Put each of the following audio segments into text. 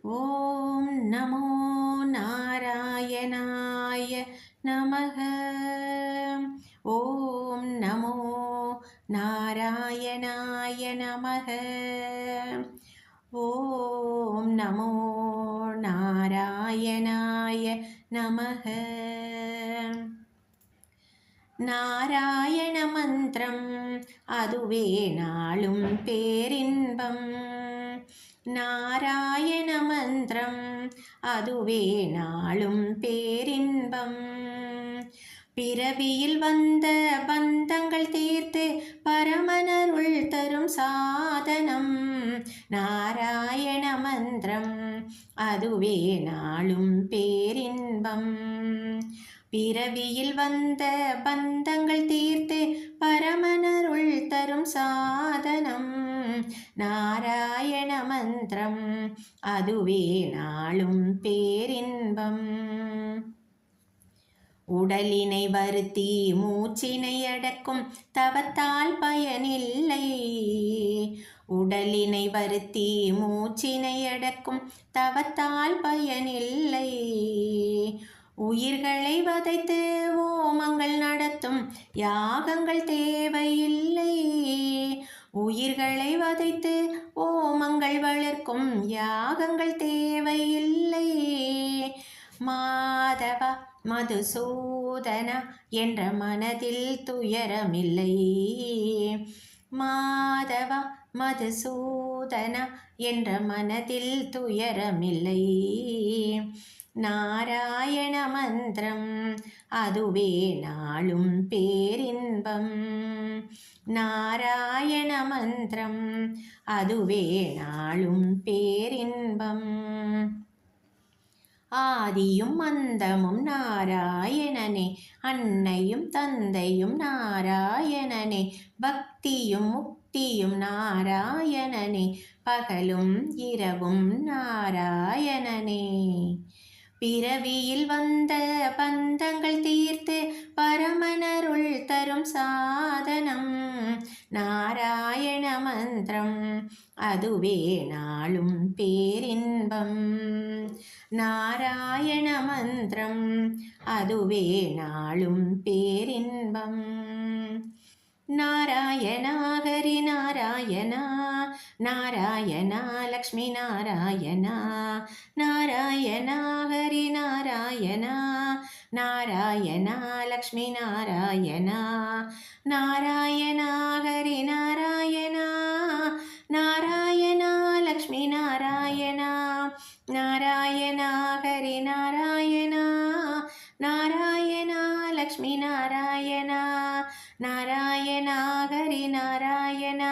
ஓம் நமோ நாராயணாய நமக. ஓம் நமோ நாராயணாய நமக. ஓம் நமோ நாராயணாய நமக. நாராயண மந்திரம் அதுவே நாளும் பேரின்பம். நாராயண மந்திரம் அதுவே நாளும் பேரின்பம். பிறவியில் வந்த பந்தங்கள் தீர்த்து பரமனருள் தரும் சாதனம். நாராயண மந்திரம் அதுவே நாளும் பேரின்பம். பிறவியில் வந்த பந்தங்கள் தீர்த்து பரமனருள் தரும் சாதனம். நாராயண மந்திரம் அதுவே நாளும் பேரின்பம். உடலினை வருத்தி மூச்சினை அடக்கும் தவத்தால் பயனில்லை. உடலினை வருத்தி மூச்சினை அடக்கும் தவத்தால் பயனில்லை. உயிர்களை வதைத்து ஓமங்கள் நடத்தும் யாகங்கள் தேவையில்லை. உயிர்களை வதைத்து ஓமங்கள் வளர்க்கும் யாகங்கள் தேவையில்லை. மாதவ மதுசூதனா என்ற மனதில் துயரமில்லை. மாதவ மதுசூதனா என்ற மனதில் துயரமில்லை. நாராயண மந்திரம் அதுவே நாளும் பேரின்பம். நாராயண மந்திரம் அதுவே நாளும் பேரின்பம். ஆதியும் அந்தமும் நாராயணனே, அன்னையும் தந்தையும் நாராயணனே, பக்தியும் முக்தியும் நாராயணனே, பகலும் இரவும் நாராயணனே. பிறவியில் வந்த பந்தங்கள் தீர்த்து பரமனருள் தரும் சாதனம். நாராயண மந்திரம் அதுவே நாளும் பேரின்பம். நாராயண மந்திரம் அதுவே நாளும் பேரின்பம். நாராயணா ஹரி நாராயணா, நாராயணா லக்ஷ்மி நாராயணா, நாராயணா ஹரி நாராயணா, நாராயணா லக்ஷ்மி நாராயணா, நாராயணா ஹரி நாராயணா, நாராயணா லக்ஷ்மி நாராயணா, நாராயணா ஹரி நாராயணா, நாராயணா லக்ஷ்மி நாராயணா, நாராயணா ஹரி நாராயணா,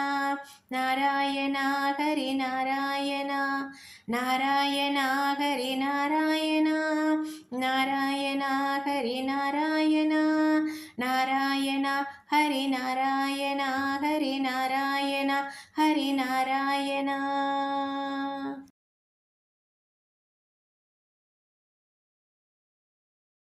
நாராயணா ஹரி நாராயணா, நாராயணா ஹரி நாராயணா, நாராயணா ஹரி நாராயணா, நாராயணா ஹரி நாராயணா, ஹரி நாராயணா, ஹரி நாராயணா.